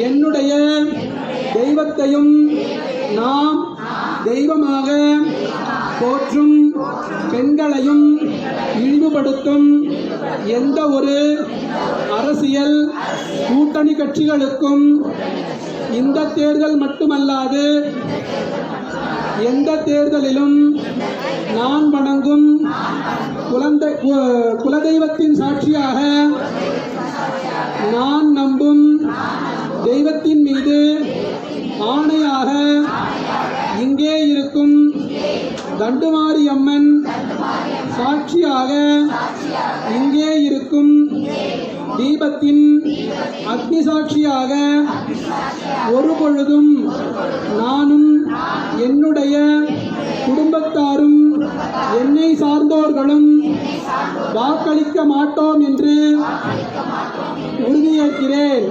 என்னுடைய தெய்வத்தையும் நாம் தெய்வமாக போற்றும் பெண்களையும் இழிவுபடுத்தும் எந்த ஒரு அரசியல் கூட்டணி கட்சிகளுக்கும் இந்த தேர்தல் மட்டுமல்லாது எந்த தேர்தலிலும் நான் வணங்கும் குலதெய்வத்தின் சாட்சியாக நான் நம்பும் தெய்வத்தின் மீது ஆணையாக இங்கே இருக்கும் தண்டுமாரி அம்மன் சாட்சியாக இங்கே இருக்கும் தீபத்தின் அக்னி சாட்சியாக ஒரு பொழுதும் நானும் என்னுடைய குடும்பத்தாரும் என்னை சார்ந்தோர்களும் வாக்களிக்க மாட்டோம் என்று உறுதியேற்கிறேன்.